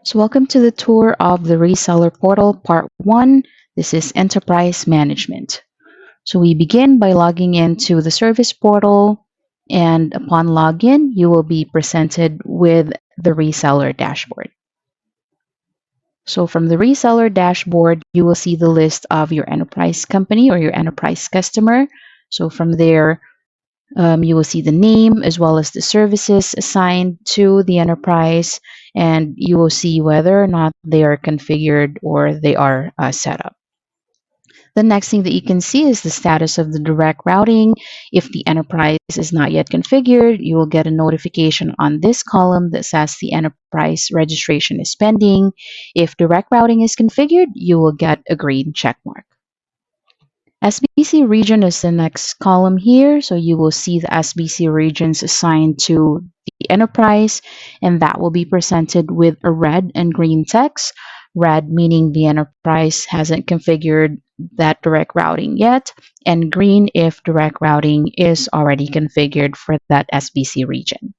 So, welcome to the tour of the Reseller Portal Part 1. This is Enterprise Management. So, we begin by logging into the service portal, and upon login, you will be presented with the reseller dashboard. So, from the reseller dashboard, you will see the list of your enterprise company or your enterprise customer. So, from there, you will see the name as well as the services assigned to the enterprise, and you will see whether or not they are configured or they are set up. The next thing that you can see is the status of the direct routing. If the enterprise is not yet configured, you will get a notification on this column that says the enterprise registration is pending. If direct routing is configured, you will get a green check mark. SBC region is the next column here. So you will see the SBC regions assigned to the enterprise, and that will be presented with a red and green text. Red meaning the enterprise hasn't configured that direct routing yet, and green if direct routing is already configured for that SBC region.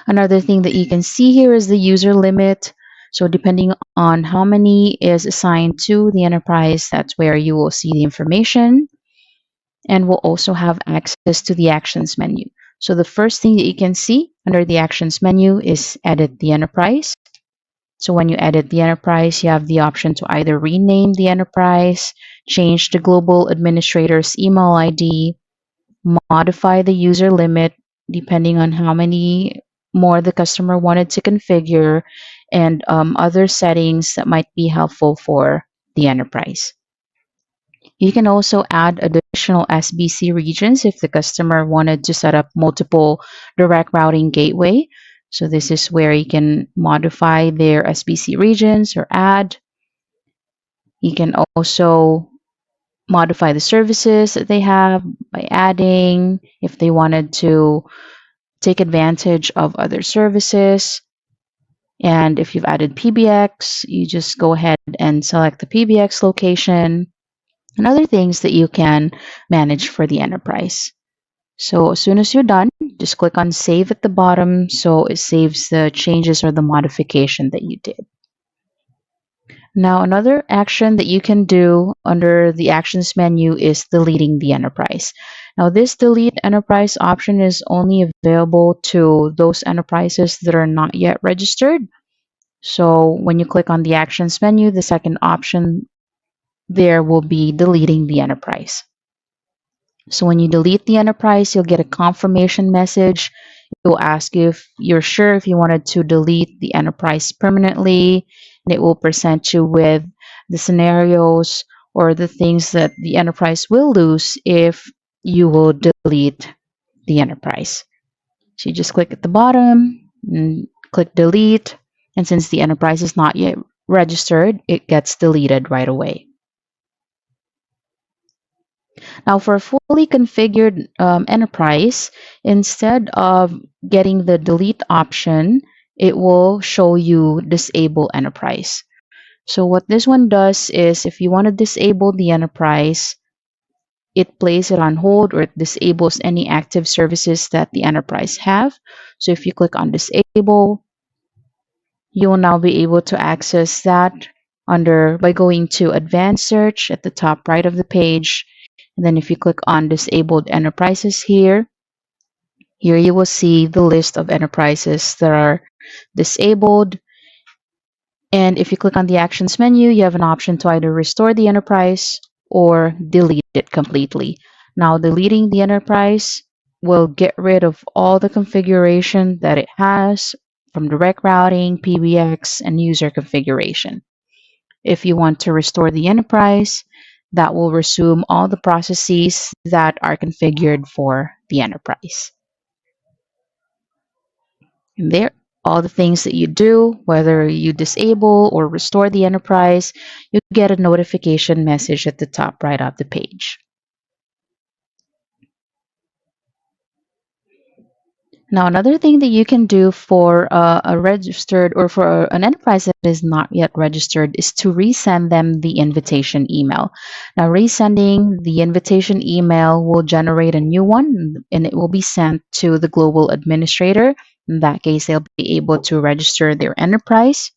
Another thing that you can see here is the user limit. So depending on how many is assigned to the enterprise, that's where you will see the information, and we'll also have access to the actions menu. So the first thing that you can see under the actions menu is edit the enterprise. So when you edit the enterprise, you have the option to either rename the enterprise, change the global administrator's email ID, modify the user limit depending on how many more the customer wanted to configure, and other settings that might be helpful for the enterprise. You can also add additional SBC regions if the customer wanted to set up multiple direct routing gateway. So this is where you can modify their SBC regions or add. You can also modify the services that they have by adding if they wanted to take advantage of other services. And if you've added PBX, you just go ahead and select the PBX location and other things that you can manage for the enterprise. So as soon as you're done, just click on save at the bottom so it saves the changes or the modification that you did. Now, another action that you can do under the actions menu is deleting the enterprise. Now, this delete enterprise option is only available to those enterprises that are not yet registered. So when you click on the actions menu, the second option there will be deleting the enterprise. So when you delete the enterprise, you'll get a confirmation message. It will ask you if you're sure if you wanted to delete the enterprise permanently, and it will present you with the scenarios or the things that the enterprise will lose if you will delete the enterprise. So you just click at the bottom and click delete, and since the enterprise is not yet registered, it gets deleted right away. Now, for a fully configured enterprise, instead of getting the delete option, it will show you disable enterprise. So what this one does is if you want to disable the enterprise, it places it on hold or it disables any active services that the enterprise have. So if you click on disable, you will now be able to access that under by going to advanced search at the top right of the page. And then if you click on disabled enterprises here you will see the list of enterprises that are disabled. And if you click on the actions menu, you have an option to either restore the enterprise or delete it completely. Now, deleting the enterprise will get rid of all the configuration that it has from direct routing, PBX, and user configuration. If you want to restore the enterprise, that will resume all the processes that are configured for the enterprise. And there, all the things that you do, whether you disable or restore the enterprise, you get a notification message at the top right of the page. Now, another thing that you can do for a registered or for an enterprise that is not yet registered is to resend them the invitation email. Now, resending the invitation email will generate a new one and it will be sent to the global administrator. In that case, they'll be able to register their enterprise.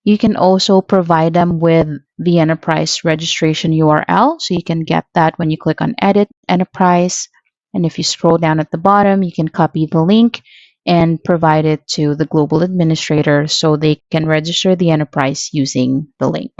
You can also provide them with the enterprise registration URL. So you can get that when you click on Edit Enterprise. And if you scroll down at the bottom, you can copy the link and provide it to the global administrator so they can register the enterprise using the link.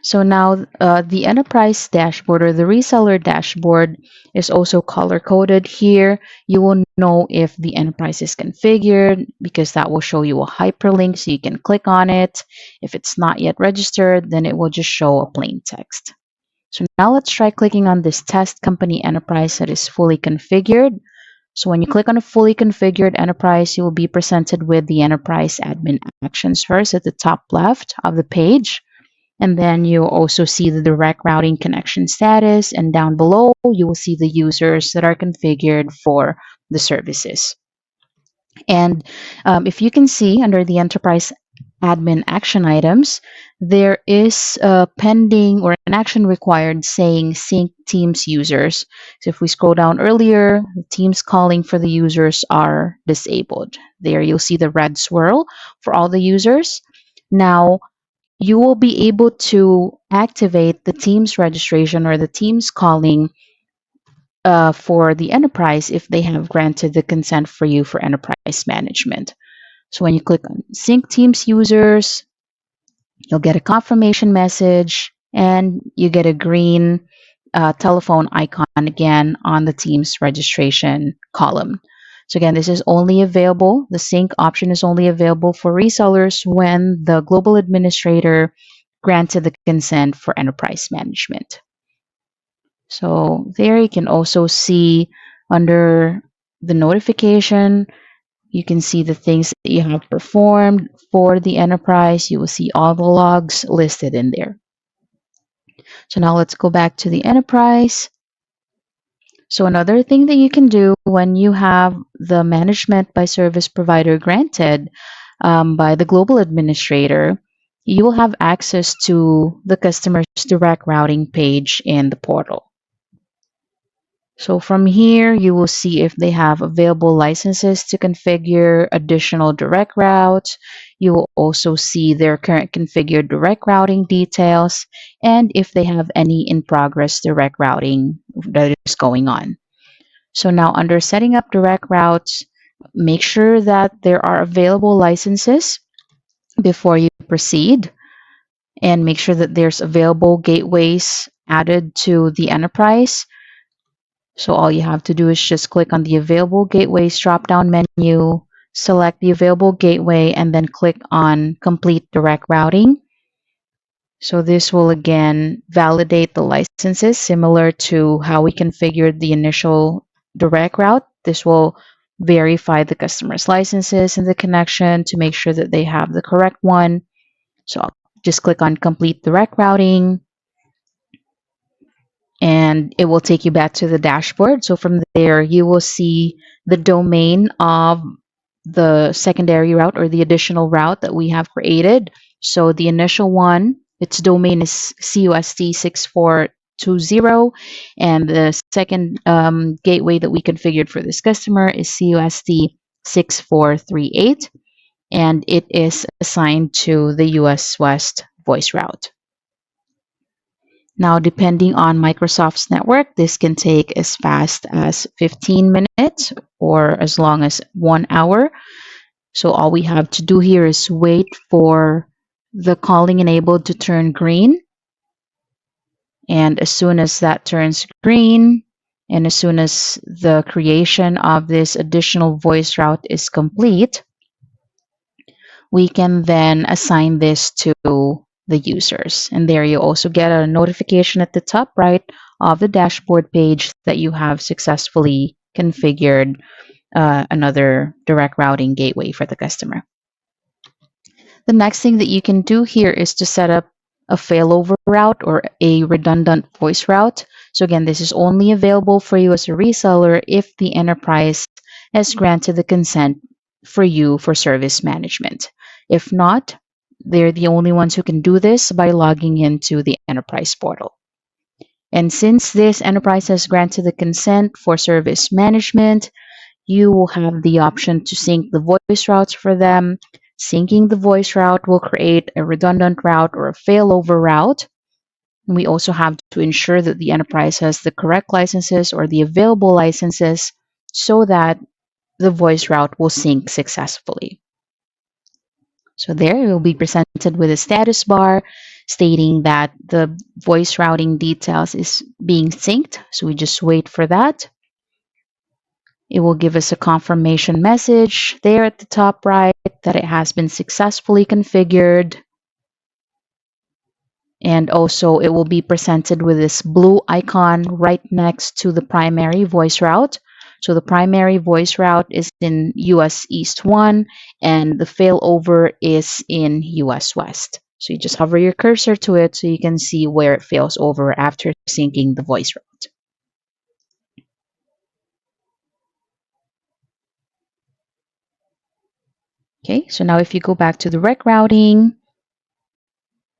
So now the enterprise dashboard or the reseller dashboard is also color coded here. You will know if the enterprise is configured because that will show you a hyperlink so you can click on it. If it's not yet registered, then it will just show a plain text. So now let's try clicking on this test company enterprise that is fully configured. So when you click on a fully configured enterprise, you will be presented with the enterprise admin actions first at the top left of the page. And then you'll also see the direct routing connection status. And down below, you will see the users that are configured for the services. And if you can see under the enterprise admin action items, there is a pending or an action required saying sync Teams users. So if we scroll down earlier, the Teams calling for the users are disabled. There you'll see the red swirl for all the users. Now, you will be able to activate the Teams registration or the Teams calling for the enterprise if they have granted the consent for you for enterprise management. So when you click on Sync Teams Users, you'll get a confirmation message and you get a green telephone icon again on the Teams registration column. So again, this is only available, the sync option is only available for resellers when the global administrator granted the consent for enterprise management. So there you can also see under the notification, you can see the things that you have performed for the enterprise. You will see all the logs listed in there. So now let's go back to the enterprise. So another thing that you can do when you have the management by service provider granted by the global administrator, you will have access to the customer's direct routing page in the portal. So from here, you will see if they have available licenses to configure additional direct routes. You will also see their current configured direct routing details and if they have any in progress direct routing that is going on. So now under setting up direct routes, make sure that there are available licenses before you proceed and make sure that there's available gateways added to the enterprise. So all you have to do is just click on the available gateways drop-down menu, select the available gateway, and then click on complete direct routing. So this will again validate the licenses similar to how we configured the initial direct route. This will verify the customer's licenses and the connection to make sure that they have the correct one. So I'll just click on complete direct routing and it will take you back to the dashboard. So from there, you will see the domain of the secondary route or the additional route that we have created. So the initial one, its domain is CUST6420, and the second gateway that we configured for this customer is CUST6438, and it is assigned to the US West voice route. Now, depending on Microsoft's network, this can take as fast as 15 minutes or as long as 1 hour. So all we have to do here is wait for the calling enabled to turn green. And as soon as that turns green, and as soon as the creation of this additional voice route is complete, we can then assign this to the users. And there you also get a notification at the top right of the dashboard page that you have successfully configured another direct routing gateway for the customer. The next thing that you can do here is to set up a failover route or a redundant voice route. So again, this is only available for you as a reseller if the enterprise has granted the consent for you for service management. If not, they're the only ones who can do this by logging into the enterprise portal. And since this enterprise has granted the consent for service management, you will have the option to sync the voice routes for them. Syncing the voice route will create a redundant route or a failover route. And we also have to ensure that the enterprise has the correct licenses or the available licenses so that the voice route will sync successfully. So there you will be presented with a status bar stating that the voice routing details is being synced. So we just wait for that. It will give us a confirmation message there at the top right that it has been successfully configured. And also it will be presented with this blue icon right next to the primary voice route. So the primary voice route is in US East 1 and the failover is in US West. So you just hover your cursor to it so you can see where it fails over after syncing the voice route. Okay, so now if you go back to the rec routing,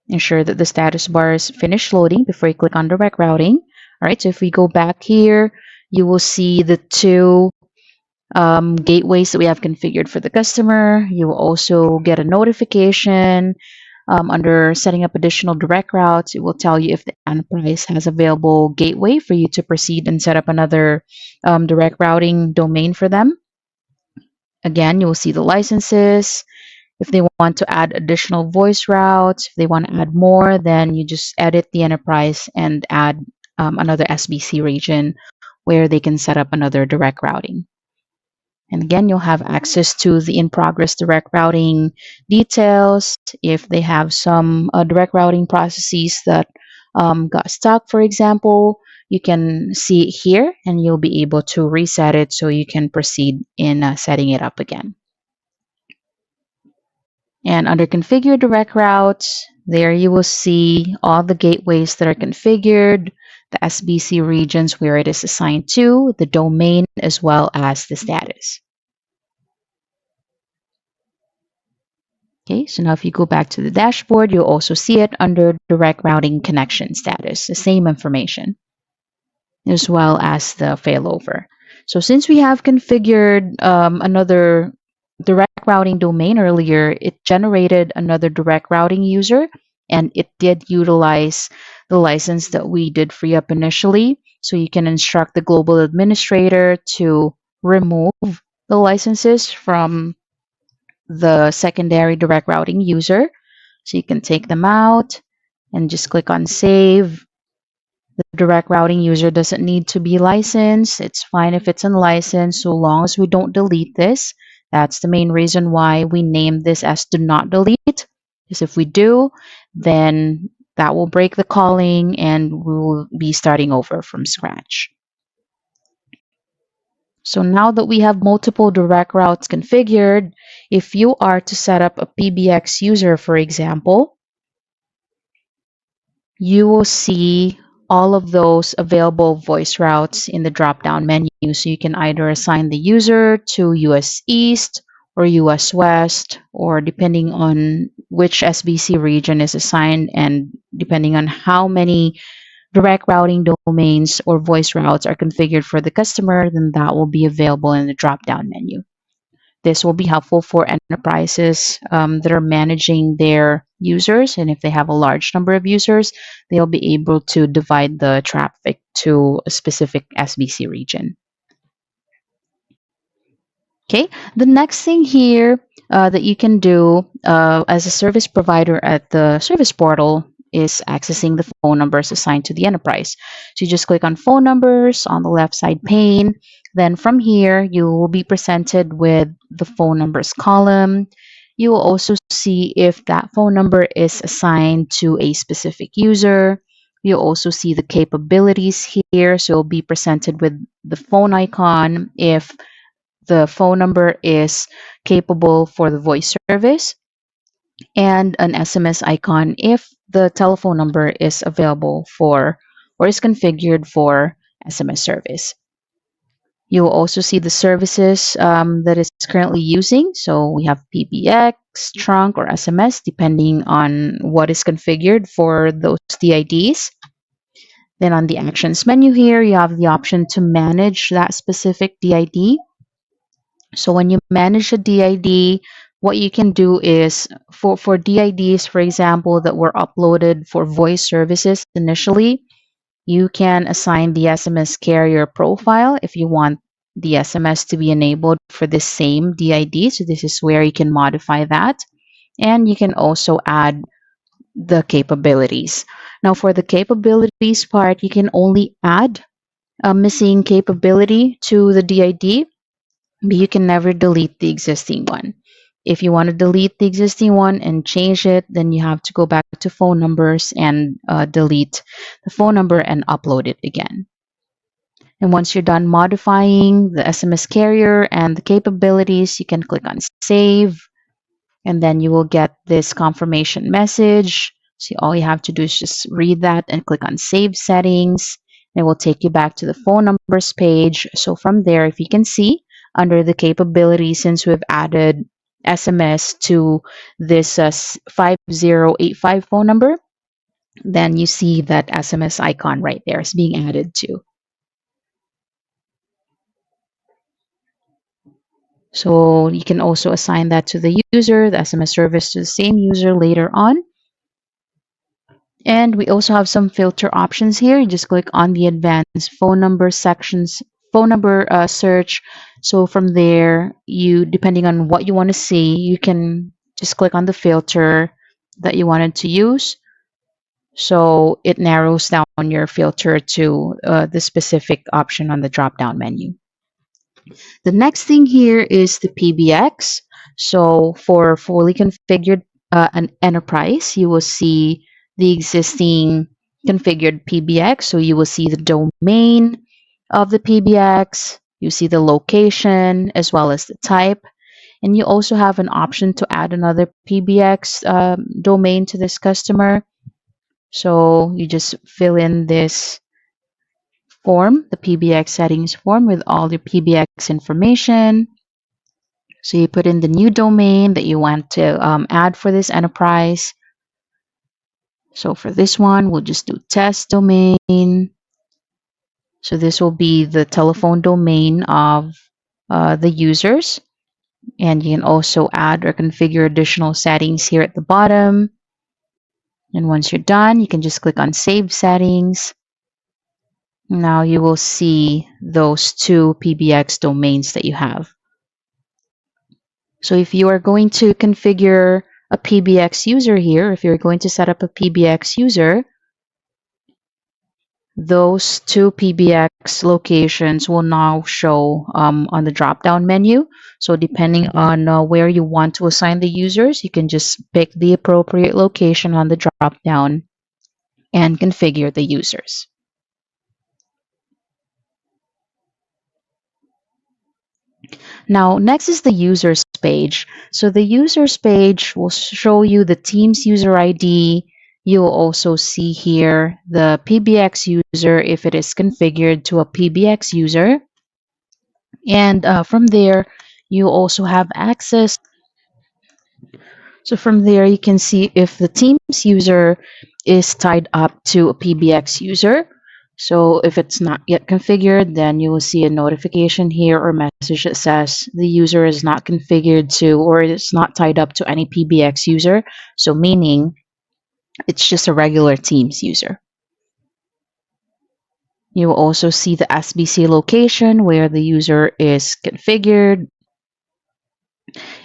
ensure that the status bar is finished loading before you click on direct routing. All right, so if we go back here, you will see the two gateways that we have configured for the customer. You will also get a notification under setting up additional direct routes. It will tell you if the enterprise has available gateway for you to proceed and set up another direct routing domain for them. Again, you will see the licenses. If they want to add additional voice routes, if they want to add more, then you just edit the enterprise and add another SBC region where they can set up another direct routing. And again, you'll have access to the in-progress direct routing details. If they have some direct routing processes that got stuck, for example, you can see it here and you'll be able to reset it so you can proceed in setting it up again. And under configure direct routes, there you will see all the gateways that are configured, the SBC regions where it is assigned to, the domain, as well as the status. Okay, so now if you go back to the dashboard, you'll also see it under direct routing connection status, the same information, as well as the failover. So since we have configured another direct routing domain earlier, it generated another direct routing user, and it did utilize the license that we did free up initially. So you can instruct the global administrator to remove the licenses from the secondary direct routing user. So you can take them out and just click on save. The direct routing user doesn't need to be licensed. It's fine if it's unlicensed so long as we don't delete this. That's the main reason why we named this as do not delete. Because if we do, then that will break the calling and we will be starting over from scratch. So now that we have multiple direct routes configured, if you are to set up a PBX user, for example, you will see all of those available voice routes in the drop-down menu. So you can either assign the user to US East or US West, or depending on which SBC region is assigned and depending on how many direct routing domains or voice routes are configured for the customer, then that will be available in the drop-down menu. This will be helpful for enterprises that are managing their users. And if they have a large number of users, they'll be able to divide the traffic to a specific SBC region. Okay, the next thing here that you can do as a service provider at the service portal is accessing the phone numbers assigned to the enterprise. So you just click on phone numbers on the left side pane. Then from here, you will be presented with the phone numbers column. You will also see if that phone number is assigned to a specific user. You'll also see the capabilities here. So you'll be presented with the phone icon if the phone number is capable for the voice service, and an SMS icon if the telephone number is available for or is configured for SMS service. You will also see the services that it's currently using. So we have PBX, trunk, or SMS, depending on what is configured for those DIDs. Then on the actions menu here, you have the option to manage that specific DID. So when you manage a DID, what you can do is for DIDs, for example, that were uploaded for voice services initially, you can assign the SMS carrier profile if you want the SMS to be enabled for the same DID. So this is where you can modify that. And you can also add the capabilities. Now, for the capabilities part, you can only add a missing capability to the DID, but you can never delete the existing one. If you want to delete the existing one and change it, then you have to go back to phone numbers and delete the phone number and upload it again. And once you're done modifying the SMS carrier and the capabilities, you can click on save, and then you will get this confirmation message. So all you have to do is just read that and click on save settings. And it will take you back to the phone numbers page. So from there, if you can see under the capability, since we've added SMS to this 5085 phone number, then you see that SMS icon right there is being added to. So you can also assign that to the user, the SMS service to the same user later on. And we also have some filter options here. You just click on the advanced phone number sections, phone number search. So from there, you, depending on what you want to see, you can just click on the filter that you wanted to use. So it narrows down your filter to the specific option on the drop down menu. The next thing here is the PBX. So for fully configured an enterprise, you will see the existing configured PBX. So you will see the domain of the PBX, you see the location as well as the type, and you also have an option to add another PBX domain to this customer. So you just fill in this form, the PBX settings form with all your PBX information. So you put in the new domain that you want to add for this enterprise. So for this one, we'll just do test domain. So this will be the telephone domain of the users. And you can also add or configure additional settings here at the bottom. And once you're done, you can just click on Save Settings. Now you will see those two PBX domains that you have. So if you are going to configure a PBX user here, if you're going to set up a PBX user, those two PBX locations will now show on the drop-down menu. So depending on where you want to assign the users, you can just pick the appropriate location on the drop-down and configure the users. Now, next is the users page. So the users page will show you the team's user ID. You will also see here the PBX user if it is configured to a PBX user. And from there, you also have access. So from there, you can see if the team's user is tied up to a PBX user. So if it's not yet configured, then you will see a notification here or message that says the user is not configured to or it's not tied up to any PBX user. So meaning it's just a regular Teams user. You will also see the SBC location where the user is configured.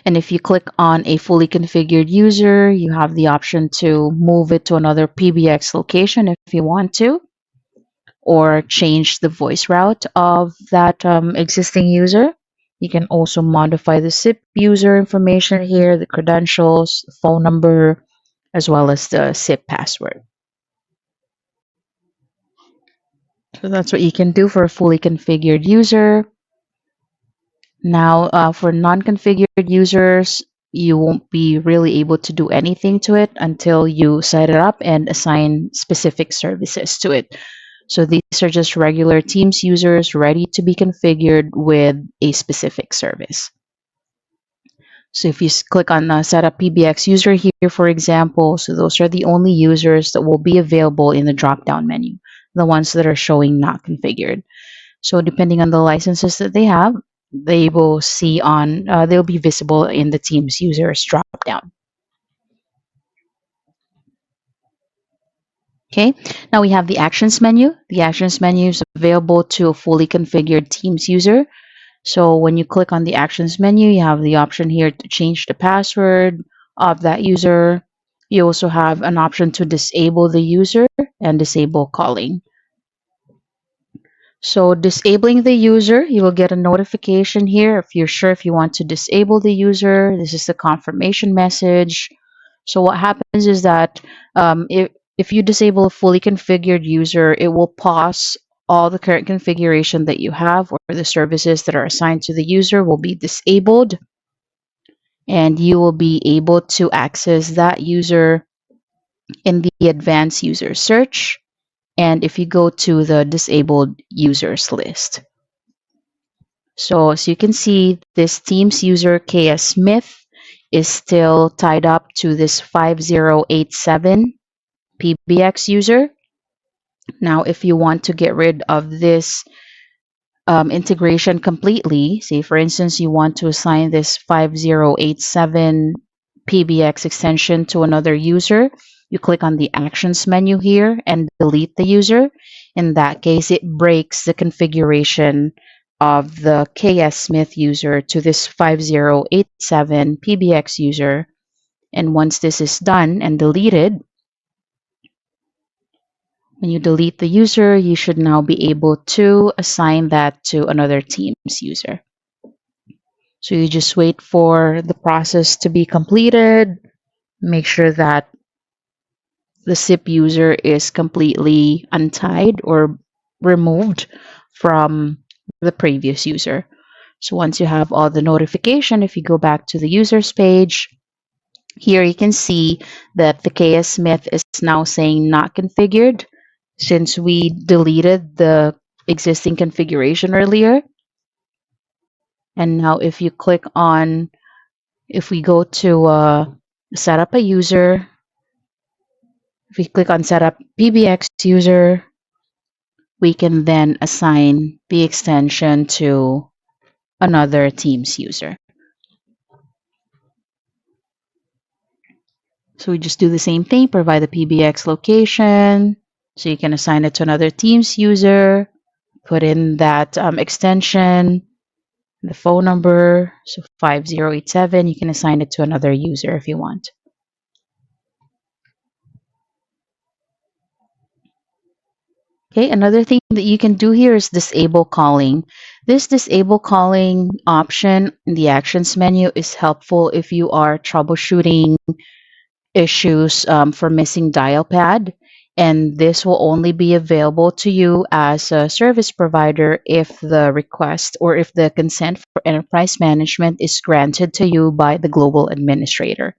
And if you click on a fully configured user, you have the option to move it to another PBX location if you want to, or change the voice route of that existing user. You can also modify the SIP user information here, the credentials, the phone number, as well as the SIP password. So that's what you can do for a fully configured user. Now, for non-configured users, you won't be really able to do anything to it until you set it up and assign specific services to it. So these are just regular Teams users ready to be configured with a specific service. So if you click on set up PBX user here, for example, so those are the only users that will be available in the drop-down menu, the ones that are showing not configured. So depending on the licenses that they have, they will see on they'll be visible in the Teams users drop down. Okay, now we have the actions menu. The actions menu is available to a fully configured Teams user. So when you click on the actions menu, you have the option here to change the password of that user. You also have an option to disable the user and disable calling. So disabling the user, you will get a notification here if you're sure if you want to disable the user. This is the confirmation message. So what happens is that if you disable a fully configured user, it will pause all the current configuration that you have, or the services that are assigned to the user will be disabled, and you will be able to access that user in the advanced user search. And if you go to the disabled users list. So as you can see, this Teams user KS Smith is still tied up to this 5087 PBX user. Now, if you want to get rid of this integration completely, say for instance, you want to assign this 5087 PBX extension to another user, you click on the actions menu here and delete the user. In that case, it breaks the configuration of the KS Smith user to this 5087 PBX user. And once this is done and deleted, when you delete the user, you should now be able to assign that to another Teams user. So you just wait for the process to be completed. Make sure that the SIP user is completely untied or removed from the previous user. So once you have all the notification, if you go back to the users page, here you can see that the KS Smith is now saying not configured since we deleted the existing configuration earlier. And now if you click on, if we go to set up a user, if we click on set up PBX user, we can then assign the extension to another Teams user. So we just do the same thing, provide the PBX location. So you can assign it to another Teams user, put in that extension, the phone number, so 5087. You can assign it to another user if you want. Okay, another thing that you can do here is disable calling. This disable calling option in the actions menu is helpful if you are troubleshooting issues for missing dial pad. And this will only be available to you as a service provider if the request or if the consent for enterprise management is granted to you by the global administrator.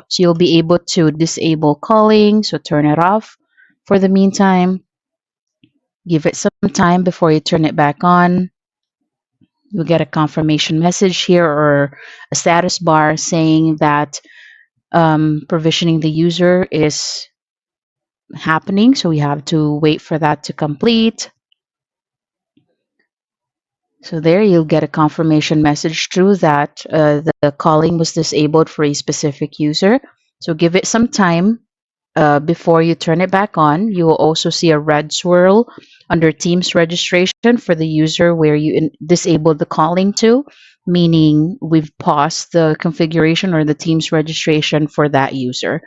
So you'll be able to disable calling, so turn it off for the meantime. Give it some time before you turn it back on. You'll get a confirmation message here or a status bar saying that provisioning the user is happening. So we have to wait for that to complete. So there you'll get a confirmation message through that the calling was disabled for a specific user. So give it some time before you turn it back on. You will also see a red swirl under Teams registration for the user where you disabled the calling to, meaning we've paused the configuration or the Teams registration for that user.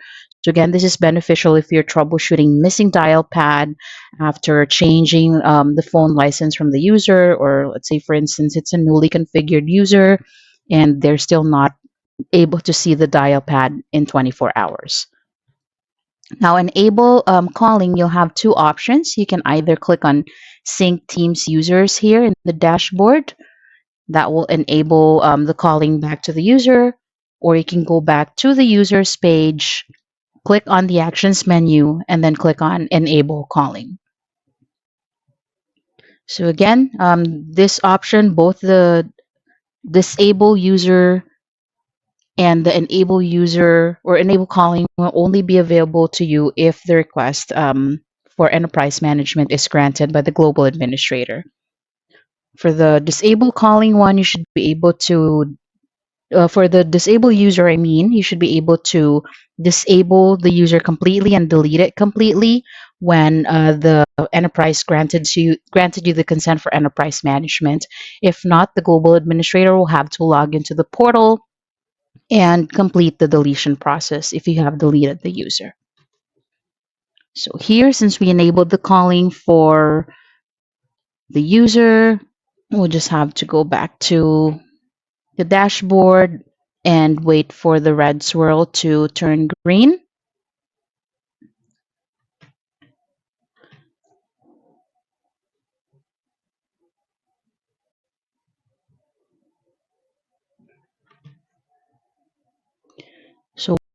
So again, this is beneficial if you're troubleshooting missing dial pad after changing the phone license from the user, or let's say, for instance, it's a newly configured user and they're still not able to see the dial pad in 24 hours. Now, enable calling, you'll have two options. You can either click on Sync Teams Users here in the dashboard. That will enable the calling back to the user, or you can go back to the users page, click on the Actions menu, and then click on Enable Calling. So again, this option, both the disable user and the enable user or enable calling will only be available to you if the request for enterprise management is granted by the global administrator. For the disable calling one, you should be able to for the disable user, I mean, you should be able to disable the user completely and delete it completely when the enterprise granted you the consent for enterprise management. If not, the global administrator will have to log into the portal and complete the deletion process if you have deleted the user. So here, since we enabled the calling for the user, we'll just have to go back to the dashboard and wait for the red swirl to turn green.